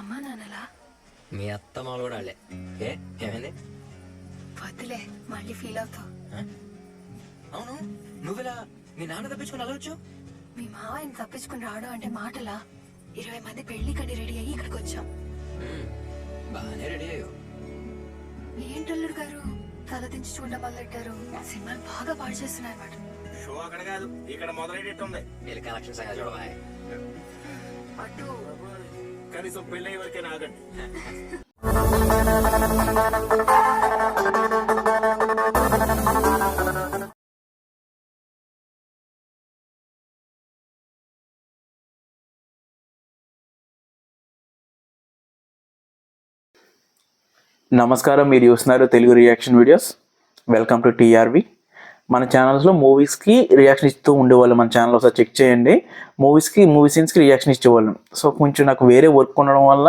అమ్మా నాన్నలా? మీ అత్త మాలు కూడా వాళ్ళే. ఏమైంది? వద్దులే, మళ్ళీ ఫీల్ అవుతావు. అవును, నువ్వెలా మీ నాన్న తప్పించుకుని అలా వచ్చావు? మీ మావ ఆయన తప్పించుకుని రావడం అంటే మాటలా? 20 మంది పెళ్లికని రెడీ అయ్యి ఇక్కడికి వచ్చాం. బాగానే రెడీ అయ్యో. ఏంటల్లుడు గారు తల దించి చూడడం మొదలెట్టారు? సినిమాలు బాగా పాడు చేస్తున్నాయి అన్నమాట. షో అక్కడ కాదు, ఇక్కడ మొదలైనట్టుంది. వీళ్ళ కలెక్షన్ సంగతి చూడవా? అటు కనీసం పెళ్ళయ్యే వరకే ఆగండి. నమస్కారం, మీరు చూస్తున్నారు Telugu reaction videos. Welcome to TRV. మన ఛానల్స్లో మూవీస్కి రియాక్షన్ ఇస్తూ ఉండేవాళ్ళు. మన ఛానల్ ఒకసారి చెక్ చేయండి. మూవీ సీన్స్కి రియాక్షన్ ఇచ్చేవాళ్ళం. సో కొంచెం నాకు వేరే వర్క్ ఉండడం వల్ల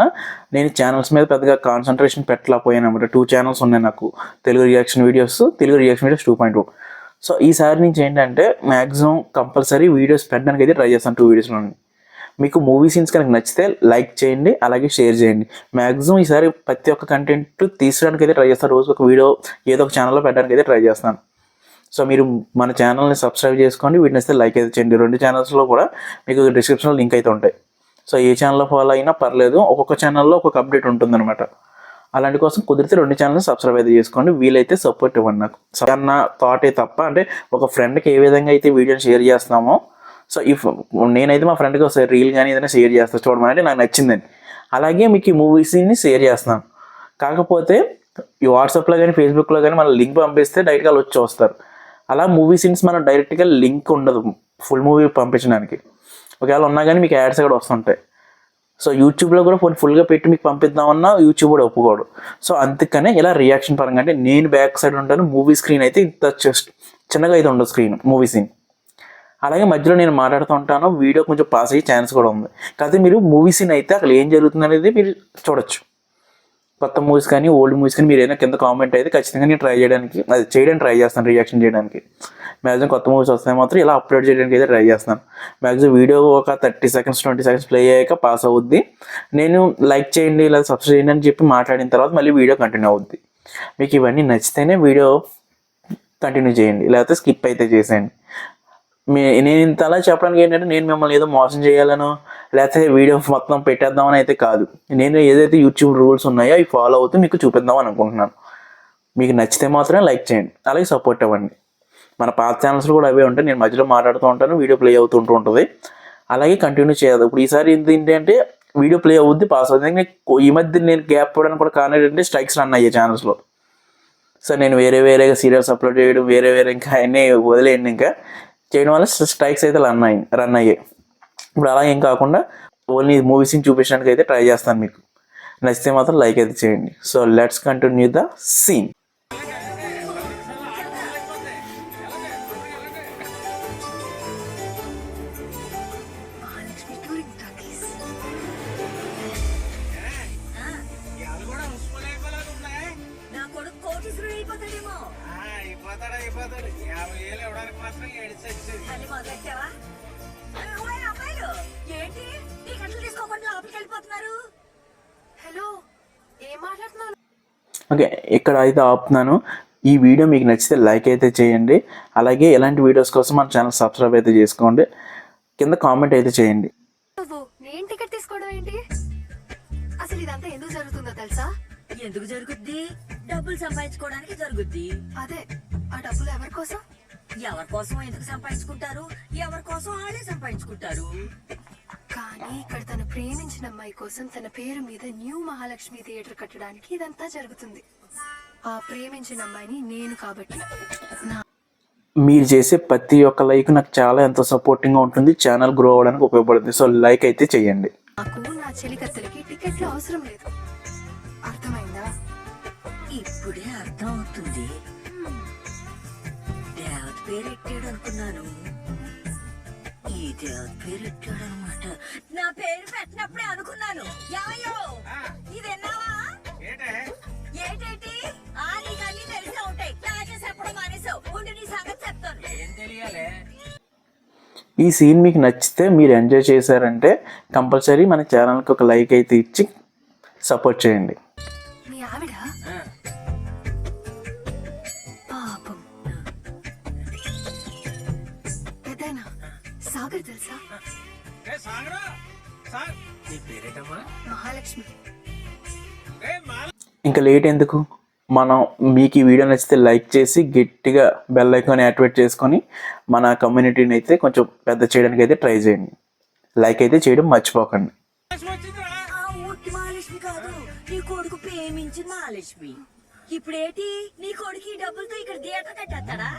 నేను ఛానల్స్ మీద పెద్దగా కాన్సన్ట్రేషన్ పెట్టలేకపోయాను అనమాట. 2 ఛానల్స్ ఉన్నాయి నాకు, తెలుగు రియాక్షన్ వీడియోస్ 2.0. సో ఈసారి నుంచి ఏంటంటే మ్యాక్సిమం కంపల్సరీ వీడియోస్ పెట్టడానికి అయితే ట్రై చేస్తాను. 2 వీడియోస్లో మీకు మూవీ సీన్స్ కనుక నచ్చితే లైక్ చేయండి, అలాగే షేర్ చేయండి. మ్యాక్సిమం ఈసారి ప్రతి ఒక్క కంటెంట్ తీసడానికి అయితే ట్రై చేస్తాను. రోజు ఒక వీడియో ఏదో ఒక ఛానల్లో పెట్టడానికి అయితే ట్రై చేస్తాను. సో మీరు మన ఛానల్ని సబ్స్క్రైబ్ చేసుకోండి, వీటిని వస్తే లైక్ అయితే చేయండి. 2 ఛానల్స్లో కూడా మీకు డిస్క్రిప్షన్లో లింక్ అయితే ఉంటాయి. సో ఏ ఛానల్లో ఫాలో అయినా పర్లేదు, ఒక్కొక్క ఛానల్లో ఒక్కొక్క అప్డేట్ ఉంటుందన్నమాట. అలాంటి కోసం కుదిరితే 2 ఛానల్ని సబ్స్క్రైబ్ అయితే చేసుకోండి. వీలైతే సపోర్ట్ ఇవ్వండి నాకు. అన్న థాటే తప్ప, అంటే ఒక ఫ్రెండ్కి ఏ విధంగా అయితే వీడియోని షేర్ చేస్తామో, సో నేనైతే మా ఫ్రెండ్కి ఒకసారి రీల్ కానీ ఏదైనా షేర్ చేస్తాను చూడమని, అంటే నాకు నచ్చిందని. అలాగే మీకు ఈ మూవీస్ని షేర్ చేస్తున్నాను. కాకపోతే ఈ వాట్సాప్లో కానీ ఫేస్బుక్లో కానీ మన లింక్ పంపిస్తే డైరెక్ట్గా వాళ్ళు వచ్చి చూస్తారు. అలా మూవీ సీన్స్ మనం డైరెక్ట్గా లింక్ ఉండదు ఫుల్ మూవీ పంపించడానికి. ఒకవేళ ఉన్నా కానీ మీకు యాడ్స్ కూడా వస్తుంటాయి. సో యూట్యూబ్లో కూడా ఫుల్గా పెట్టి మీకు పంపిద్దామన్నా యూట్యూబ్ కూడా ఒప్పుకోడు. సో అందుకనే ఇలా రియాక్షన్ పరంగా, అంటే నేను బ్యాక్ సైడ్ ఉంటాను, మూవీ స్క్రీన్ అయితే ఇంత చిన్నగా అయితే ఉండదు స్క్రీన్ మూవీ సీన్. అలాగే మధ్యలో నేను మాట్లాడుతూ ఉంటాను, వీడియో కొంచెం పాస్ అయ్యే ఛాన్స్ కూడా ఉంది. కాకపోతే మీరు మూవీ సీన్ అయితే అక్కడ ఏం జరుగుతుంది అనేది మీరు చూడొచ్చు. కొత్త మూవీస్ కానీ ఓల్డ్ మూవీస్ కానీ మీరు ఏదైనా కింద కామెంట్ అయితే ఖచ్చితంగా నేను చేయడానికి ట్రై చేస్తాను, రియాక్షన్ చేయడానికి. మ్యాక్సిమం కొత్త మూవీస్ వస్తాయి మాత్రం ఇలా అప్లోడ్ చేయడానికి అయితే ట్రై చేస్తాను. మ్యాక్సిమం వీడియో ఒక 30 సెకండ్స్ 20 సెకండ్స్ ప్లే అయ్యాక పాస్ అవుద్ది. నేను లైక్ చేయండి లేదా సబ్స్క్రైబ్ చేయండి అని చెప్పి మాట్లాడిన తర్వాత మళ్ళీ వీడియో కంటిన్యూ అవుద్ది. మీకు ఇవన్నీ నచ్చితేనే వీడియో కంటిన్యూ చేయండి, లేకపోతే స్కిప్ అయితే చేసేయండి. నేను ఇంత అలా చెప్పడానికి ఏంటంటే నేను మిమ్మల్ని ఏదో మోసం చేయాలనో లేకపోతే వీడియో మొత్తం పెట్టేద్దామని అయితే కాదు. నేను ఏదైతే యూట్యూబ్ రూల్స్ ఉన్నాయో అవి ఫాలో అవుతూ మీకు చూపిద్దామని అనుకుంటున్నాను. మీకు నచ్చితే మాత్రమే లైక్ చేయండి, అలాగే సపోర్ట్ ఇవ్వండి. మన పాత ఛానల్స్లో కూడా అవే ఉంటాయి. నేను మధ్యలో మాట్లాడుతూ ఉంటాను, వీడియో ప్లే అవుతుంటూ ఉంటుంది. అలాగే కంటిన్యూ చేయదు. ఇప్పుడు ఈసారి ఏంటంటే వీడియో ప్లే అవుద్ది, పాస్ అవుతుంది. ఈ మధ్య నేను గ్యాప్ పోవడానికి కూడా కారణం ఏంటంటే స్ట్రైక్స్ రన్ అయ్యాయి ఛానల్స్లో. సో నేను వేరేగా సీరియల్స్ అప్లోడ్ చేయడం, వేరే ఇంకా అన్నీ వదిలేయండి. ఇంకా చేయడం వల్ల స్ట్రైక్స్ అయితే రన్ అయ్యాయి. ఇప్పుడు అలా ఏం కాకుండా ఓన్లీ మూవీస్ని చూపించడానికి అయితే ట్రై చేస్తాను. మీకు నచ్చితే మాత్రం లైక్ అయితే చేయండి. So let's continue the scene. Okay, ఇక్కడ అయితే ఆపుతున్నాను. ఈ వీడియో మీకు నచ్చితే లైక్ అయితే చేయండి, అలాగే ఎలాంటి వీడియోస్ కోసం మన ఛానల్ సబ్స్క్రైబ్ అయితే చేసుకోండి, కింద కామెంట్ అయితే చేయండి. నేను టికెట్ తీసుకోవడం ఏంటి? అసలు ఇదంతా ఎందుకు జరుగుతుందో తెలుసా? ఎందుకు జరుగుద్ది? డబ్బులు సంపాదించుకోవడానికి జరుగుద్ది. అదే, ఆ డబ్బులు ఎవరి కోసం? ఎవరి కోసం ఎందుకు సంపాదించుకుంటారు? ఎవరి కోసం వాళ్ళే సంపాదించుకుంటారు. కానీ ఇక్కడ తను ప్రేమించిన అమ్మాయి కోసం తన పేరు మీద న్యూ మహాలక్ష్మి థియేటర్ కట్టడానికి ఇదంతా జరుగుతుంది. ఆ ప్రేమించిన అమ్మాయిని నేను కాబట్టి. మీరు చేసే ప్రతి ఒక్క లైక్ నాకు చాలా ఎంతో సపోర్టింగ్గా ఉంటుంది, ఛానల్ గ్రో అవ్వడానికి ఉపయోగపడుతుంది. సో లైక్ అయితే చేయండి. నాకు నా చెలికత్తెలకి టికెట్లు అవసరం లేదు, అర్థమైందా? ఇప్పుడే అర్థం అవుతుంది. దేవత పేరు ఎట్టాడు అనుకున్నాను, ఈ దేవత పేరు ఎట్టాడు అనమాట. నా పేరు పెట్టినప్పుడే అనుకున్నాను. ఇదేనావా ఏంటేంటి? నీకు అన్ని తెలిసే ఉంటాయి, నాకే చెప్పడం మానేసావు. ఉండి నీ సంగతి చెప్తాను. ఏం తెలియాలే? ఈ సీన్ మీకు నచ్చితే, మీరు ఎంజాయ్ చేశారంటే కంపల్సరీ మన ఛానల్కి ఒక లైక్ అయితే ఇచ్చి సపోర్ట్ చేయండి. మీ ఆవిడ పాపం. పెద్దనా సాగర్ తెలుసా? నీ పేరేటమ్మా? మహాలక్ష్మి. ఇంకా లేట్ ఎందుకు, మనం మీకు ఈ వీడియో నచ్చితే లైక్ చేసి గట్టిగా బెల్ ఐకాన్ యాక్టివేట్ చేసుకొని మన కమ్యూనిటీని అయితే కొంచెం పెద్ద చేయడానికి అయితే ట్రై చేయండి. లైక్ అయితే చేయడం మర్చిపోకండి. ఆ ఊటి మహాలక్ష్మి కాదు, నీ కొడుకు ప్రేమించిన మహాలక్ష్మి. ఇప్పుడేటి నీ కొడుకు ఈ డబ్బులతో ఇక్కడ థియేటర్ కట్టేస్తాడా?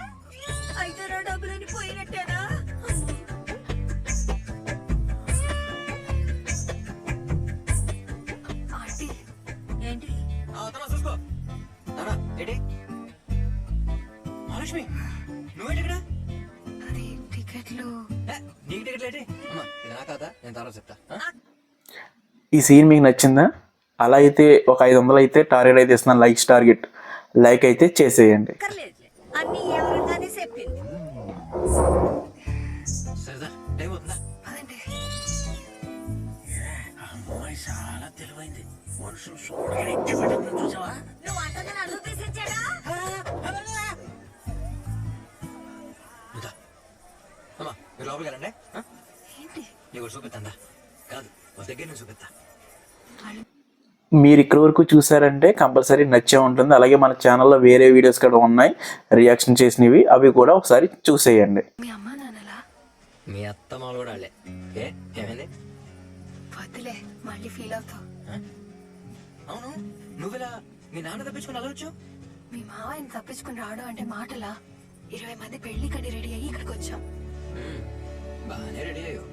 అయితే నా డబ్బులని పోయినట్టేనా? ఆంటీ ఏంటి? చూసుకో. నానా, ఏంటి? మహాలక్ష్మి, నువ్వేంటి ఇక్కడ? అది టికెట్లు. నీకు టికెట్లు ఏంటి? అమ్మా, ఇది నా కాదా? నేను తర్వాత చెప్తా. ఈ సీన్ మీకు నచ్చిందా? అలా అయితే ఒక 500 అయితే టార్గెట్ అయితే ఇస్తున్నాను, లైక్స్ టార్గెట్. లైక్ అయితే చేసేయండి. అక్కర్లేదులే, అన్ని ఎవరిగానే చెప్పింది. సరేదా, టైం అవుతుందా? పదండి. అమ్మాయి చాలా తెలివైంది. మనుషులు చూడగానే ఇష్టపడ్డారు, చూసావా? నువ్వు అంతగా నన్ను తీసిచ్చాడా? ఇంకా అమ్మా, మీరు లోపలికి వెళ్ళండి. ఏంటి? నీకు చూపిస్తా. కాదు, వాళ్ళ దగ్గర నేను చూపిస్తా. మీరు ఇక్కడ వరకు చూసారంటే కంపల్సరీ నచ్చే ఉంటుంది. అలాగే మన ఛానల్లో వేరే వీడియోస్ కూడా ఉన్నాయి రియాక్షన్ చేసినవి, అవి కూడా ఒకసారి చూసేయండి. మీ అమ్మా నాన్నలా? మీ అత్త మాలు కూడా వాళ్ళే. ఏమైంది? వద్దులే, మళ్ళీ ఫీల్ అవుతావు. అవును, నువ్వెలా మీ నాన్న తప్పించుకుని అలా వచ్చావు? మీ మావయ్యని తప్పించుకుని రావడం అంటే మాటలా? 20 మంది పెళ్లికని రెడీ అయ్యి ఇక్కడికి వచ్చాం. బాగానే రెడీ అయ్యో.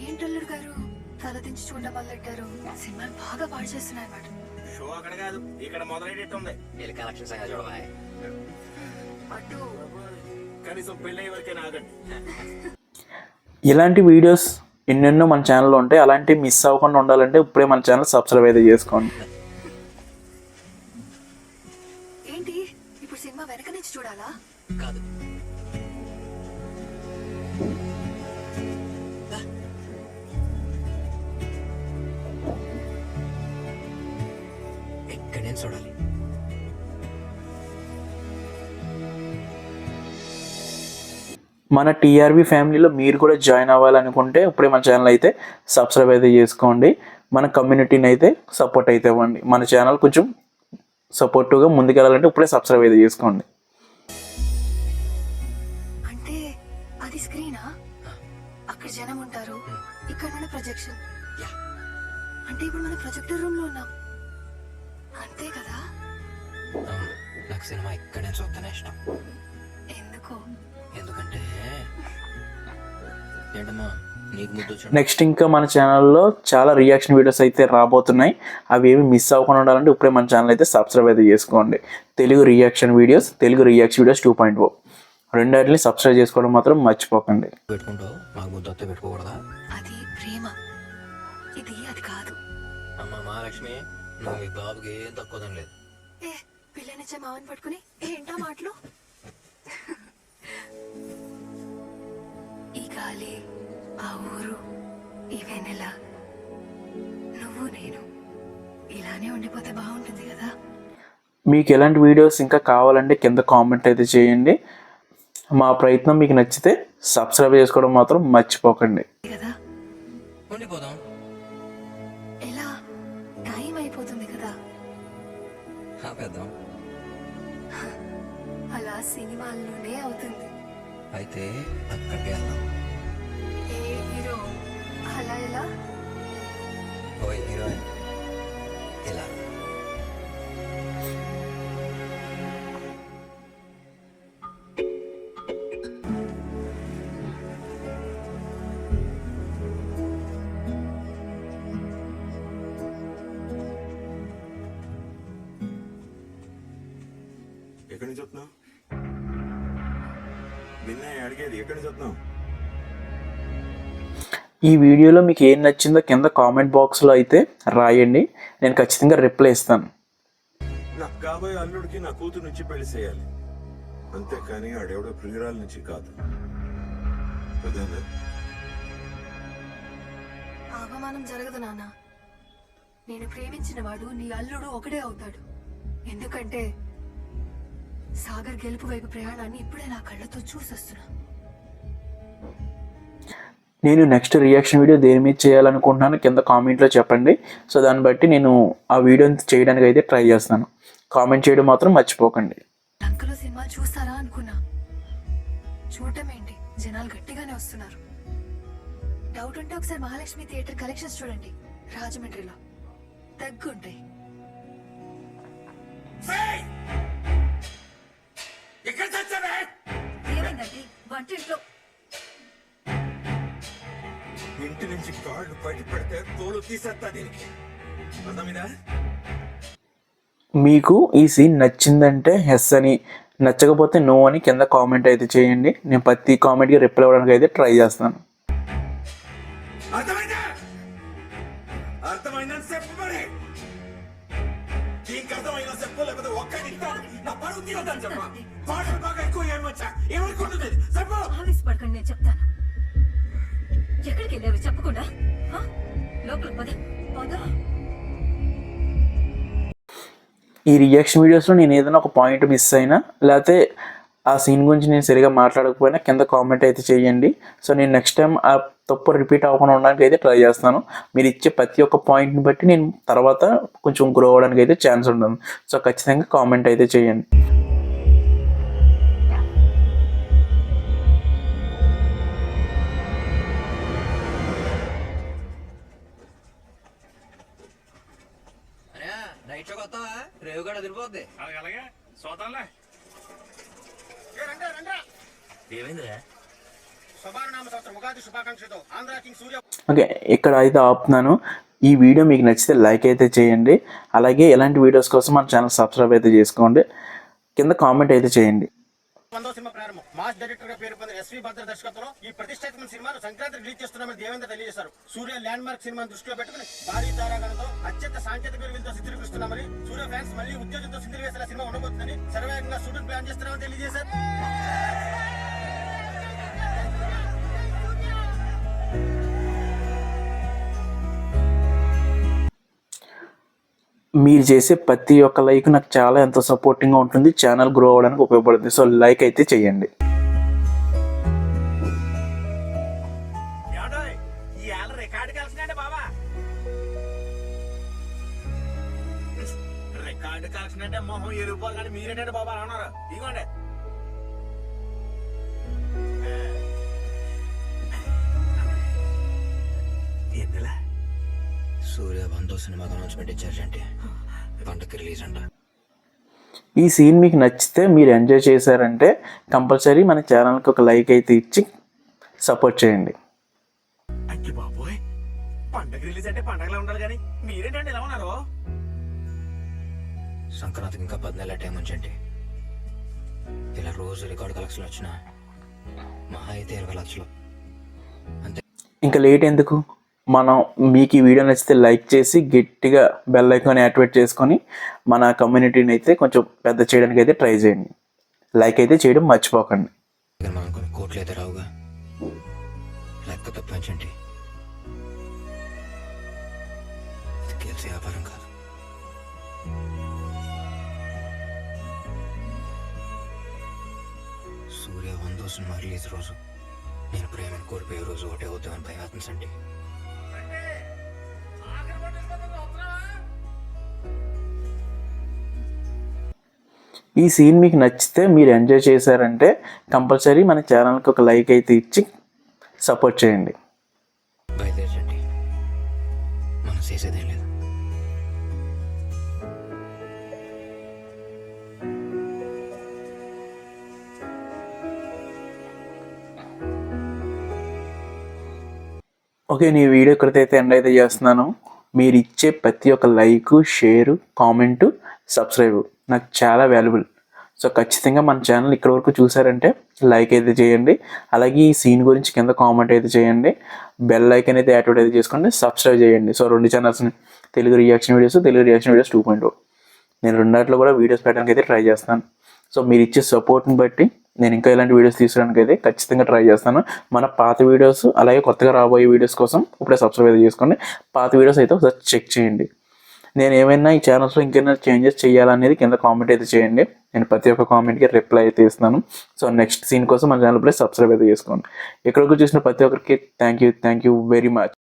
ఏంటల్లుడు గారు తల దించి చూడడం మొదలెట్టారు? సినిమాలు బాగా పాడు చేస్తున్నాయి అన్నమాట. షో అక్కడ కాదు, ఇక్కడ మొదలైనట్టుంది. వీళ్ళ కలెక్షన్ సంగతి చూడవా? అటు కనీసం పెళ్ళయ్యే వరకే ఆగండి. ఇలాంటి వీడియోస్ ఎన్నెన్నో మన ఛానల్లో ఉంటాయి. అలాంటివి మిస్ అవ్వకుండా ఉండాలంటే ఇప్పుడే మన ఛానల్ సబ్స్క్రైబ్ అయితే చేసుకోండి. ఏంటి ఇప్పుడు సినిమా వెనక నుంచి చూడాలా? కాదు, ఇక్కడ నేను చూడాలి. మన టీఆర్వీ ఫ్యామిలీలో మీరు కూడా జాయిన్ అవ్వాలనుకుంటే ఇప్పుడే మన ఛానల్ అయితే సబ్స్క్రైబ్ అయితే చేసుకోండి. మన కమ్యూనిటీని అయితే సపోర్ట్ అయితే ఇవ్వండి. మన ఛానల్ కొంచెం సపోర్టివ్గా ముందుకెళ్ళాలంటే ఇప్పుడే సబ్స్క్రైబ్ అయితే చేసుకోండి. అంటే అది స్క్రీనా? అక్కడ జనం ఉంటారు, ఇక్కడ మన ప్రొజెక్షన్. యా. అంటే ఇప్పుడు మన ప్రొజెక్టర్ రూమ్ లో ఉన్నాం, అంతే కదా? అవును, నాకు సినిమా ఇక్కడ నేను చూస్తేనే ఇష్టం. ఎందుకో? ఎందుకంటే ఏంటమ్మా నీకు ముద్దు వచ్చాడు? నెక్స్ట్ ఇంకా మన ఛానల్లో చాలా రియాక్షన్ వీడియోస్ అయితే రాబోతున్నాయి. అవి ఏమి మిస్ అవ్వకుండా ఉండాలంటే ఇప్పుడే మన ఛానల్ అయితే సబ్స్క్రైబ్ అయితే చేసుకోండి. తెలుగు రియాక్షన్ వీడియోస్ 2.0 రెండాటిని సబ్స్క్రైబ్ చేసుకోవడం మాత్రం మర్చిపోకండి. పెట్టుకుంటావు, నాకు ముద్దు వస్తే పెట్టుకోకూడదా? అది ప్రేమ, ఇది అది కాదు. అమ్మ మహాలక్ష్మి, నువ్వు మీ బాబుకి ఏం తక్కువదని లేదు. ఏ పిల్లనిచ్చే మావని పట్టుకుని ఏంటా మాటలు? ఈ గాలి, ఆ ఊరు, ఈ వెన్నెల, నువ్వు నేను ఇలానే ఉండిపోతే బాగుంటుంది కదా. మీకు ఎలాంటి వీడియోస్ ఇంకా కావాలంటే కింద కామెంట్ అయితే చేయండి. మా ప్రయత్నం మీకు నచ్చితే సబ్స్క్రైబ్ చేసుకోవడం మాత్రం మర్చిపోకండి. కదా ఉండిపోదాం. ఎలా? టైం అయిపోతుంది కదా. ఆపేద్దాం. అలా సినిమాల్లోనే అవుతుంది. అయితే అక్కడికి వెళ్దాం. ఏ హీరో అలా ఎలా? ఓ హీరోయిన్ ఇలా. ఎక్కడి నుంచి వస్తున్నావు? నిన్న అడిగేది ఎక్కడి నుంచి వస్తున్నావు? ఈ వీడియోలో మీకు ఏం నచ్చిందో కింద కామెంట్ బాక్స్లో అయితే రాయండి, నేను ఖచ్చితంగా రిప్లై ఇస్తాను. నాకు కాబోయే అల్లుడికి నా కూతురు నుంచి పెళ్లి చేయాలి, అంతేకాని ఆడెవడో ప్రియురాల నుంచి కాదు. అవమానం జరగదు నాన్న. నేను ప్రేమించిన వాడు నీ అల్లుడు ఒకడే అవుతాడు. ఎందుకంటే సాగర్ గెలుపు వైపు ప్రయాణాన్ని ఇప్పుడే నా కళ్ళతో చూసొస్తున్నా. నేను నెక్స్ట్ రియాక్షన్ వీడియో దేని మీద చేయాలనుకుంటున్నాను కింద కామెంట్లో చెప్పండి. సో దాన్ని బట్టి నేను ఆ వీడియోని చేయడానికి అయితే ట్రై చేస్తాను. కామెంట్ చేయడం మాత్రం మర్చిపోకండి. లంకలో సినిమా చూస్తారా అనుకున్నా. చూడటం ఏంటి, జనాలు గట్టిగానే వస్తున్నారు. డౌట్ ఉంటే ఒకసారి మహాలక్ష్మి థియేటర్ కలెక్షన్స్ చూడండి. రాజమండ్రిలో తగ్గుంటాయి. ఏమైందండి వంటింట్లో? ఇంటి నుంచి కాళ్ళు బయట పెడితే తోలు తీసేస్తా దీనికి. అర్థమైందా? మీకు ఈ సీన్ నచ్చిందంటే ఎస్ అని, నచ్చకపోతే నో అని కింద కామెంట్ అయితే చేయండి. నేను ప్రతి కామెంట్కి రిప్లై అవ్వడానికి అయితే ట్రై చేస్తాను. అర్థమైందా? అర్థమైందని చెప్పు మరి. నీకు అర్థమైన చెప్పు, లేకపోతే ఒక్కడి నా పరువు తీయొద్దని చెప్ప. పాటలు బాగా ఎక్కువ ఏమొచ్చా ఏమనుకుంటుంది చెప్పు. ఆవేశపడకండి, నేను చెప్తాను. ఎక్కడికి వెళ్ళావు చెప్పకుండా? లోపల పద పద. ఈ రియాక్షన్ వీడియోస్లో నేను ఏదైనా ఒక పాయింట్ మిస్ అయినా, లేకపోతే ఆ సీన్ గురించి నేను సరిగా మాట్లాడకపోయినా కింద కామెంట్ అయితే చేయండి. సో నేను నెక్స్ట్ టైం ఆ తప్పు రిపీట్ అవ్వకుండా ఉండడానికి అయితే ట్రై చేస్తాను. మీరు ఇచ్చే ప్రతి ఒక్క పాయింట్ని బట్టి నేను తర్వాత కొంచెం గ్రో అవ్వడానికి అయితే ఛాన్స్ ఉంటుంది. సో ఖచ్చితంగా కామెంట్ అయితే చేయండి. నైట్ షోకి వస్తావా? రేవు కూడా తిరిగిపోద్ది. అలాగే సోదాలే. ఏమైందిరా? ఓకే, ఇక్కడ అయితే ఆపుతున్నాను. ఈ వీడియో మీకు నచ్చితే లైక్ అయితే చేయండి. అలాగే ఇలాంటి వీడియోస్ కోసం మన ఛానల్ సబ్స్క్రైబ్ అయితే చేసుకోండి. కింద కామెంట్ అయితే చేయండి. సినిమా ప్రారంభం. మాస్ డైరెక్టర్ గా పేరు పొందిన ఎస్వి భద్ర దర్శకత్వంలో ఈ ప్రతిష్టాత్మక సినిమాను సంక్రాంతి రిలీజ్ చేస్తున్నామని దేవేంద్ర తెలియజేశారు. సూర్య ల్యాండ్ మార్క్ సినిమాను దృష్టిలో పెట్టుకుని భారీ తారాగణంతో అత్యంత సాంకేతిక విలువలతో చిత్రీకరిస్తున్నామని, సూర్య ఫ్యాన్స్ మళ్ళీ ఉత్తేజంతో సింగిల్ వేసిన సినిమా ఉండబోతుందని శరవేగంగా షూటింగ్ ప్లాన్ చేస్తున్నామని తెలియజేశారు. మీరు చేసే ప్రతి ఒక్క లైక్ నాకు చాలా ఎంతో సపోర్టింగ్గా ఉంటుంది, ఛానల్ గ్రో అవ్వడానికి ఉపయోగపడుతుంది. సో లైక్ అయితే చేయండి. రికార్డు కలెక్షన్ అంటే మొహం ఎరిగిపోవాలి కానీ మీరేంటంటే బాబా అన్నారు. ఇదిగోండి. ఏందిలా? సూర్య 100 సినిమాకి అనౌన్స్మెంట్ ఇచ్చారంటే పంటకి రిలీజ్ అంట. ఈ సీన్ మీకు నచ్చితే, మీరు ఎంజాయ్ చేశారంటే కంపల్సరీ మన ఛానల్కి ఒక లైక్ అయితే ఇచ్చి సపోర్ట్ చేయండి. అక్కి బాబోయ్, పండగ రిలీజ్ అంటే పండగలా ఉండాలి కానీ మీరేంటంటే ఎలా ఉన్నారు? సంక్రాంతికి ఇంకా 10 నెలల టైం ఉంచండి. ఇలా రోజు రికార్డు కలెక్షన్ వచ్చిన మహా అయితే 20 లక్షలు అంతే. ఇంకా లేట్ ఎందుకు, మనం మీకు ఈ వీడియో నచ్చితే లైక్ చేసి గట్టిగా బెల్ ఐకాన్ యాక్టివేట్ చేసుకొని మన కమ్యూనిటీని అయితే కొంచెం పెద్ద చేయడానికి అయితే ట్రై చేయండి. లైక్ అయితే చేయడం మర్చిపోకండి. మనం కొన్ని కోట్లు అయితే రావుగా, లెక్క తప్పించండి. గెలిచే వ్యాపారం కాదు. సూర్య 100 సినిమా రిలీజ్ రోజు నేను ప్రేమను కోల్పోయే రోజు ఒకటే అవుతామని ప్రయత్నించండి. ఈ సీన్ మీకు నచ్చితే, మీరు ఎంజాయ్ చేశారంటే కంపల్సరీ మన ఛానల్కి ఒక లైక్ అయితే ఇచ్చి సపోర్ట్ చేయండి. బయలుదేరండి, మనం చేసేదేం లేదు. ఓకే, నీ వీడియో ఇక్కడైతే ఎండ్ అయితే చేస్తున్నాను. మీరు ఇచ్చే ప్రతి ఒక్క లైక్, షేరు, కామెంటు, సబ్స్క్రైబ్ నాకు చాలా వాల్యుబుల్. సో ఖచ్చితంగా మన ఛానల్ ఇక్కడ వరకు చూసారంటే లైక్ అయితే చేయండి. అలాగే ఈ సీన్ గురించి కింద కామెంట్ అయితే చేయండి. బెల్ ఐకాన్ అయితే యాక్టివేట్ అయితే చేసుకోండి, సబ్స్క్రైబ్ చేయండి. సో 2 ఛానల్స్ని, తెలుగు రియాక్షన్ వీడియోస్ 2.0. నేను రెండాట్లో కూడా వీడియోస్ పెట్టడానికి అయితే ట్రై చేస్తాను. సో మీరు ఇచ్చే సపోర్ట్ని బట్టి నేను ఇంకా ఇలాంటి వీడియోస్ తీసుకోవడానికి అయితే ఖచ్చితంగా ట్రై చేస్తాను. మన పాత వీడియోస్ అలాగే కొత్తగా రాబోయే వీడియోస్ కోసం ఇప్పుడే సబ్స్క్రైబ్ అయితే చేసుకోండి. పాత వీడియోస్ అయితే ఒకసారి చెక్ చేయండి. నేను ఏమైనా ఈ ఛానల్స్లో ఇంకేమైనా చేంజెస్ చేయాలనేది కింద కామెంట్ అయితే చేయండి. నేను ప్రతి ఒక్క కామెంట్కి రిప్లై అయితే ఇస్తున్నాను. సో నెక్స్ట్ సీన్ కోసం మన ఛానల్ ప్లీజ్ సబ్స్క్రైబ్ అయితే చేసుకోండి. ఇక్కడికి చూసిన ప్రతి ఒక్కరికి థ్యాంక్ యూ వెరీ మచ్.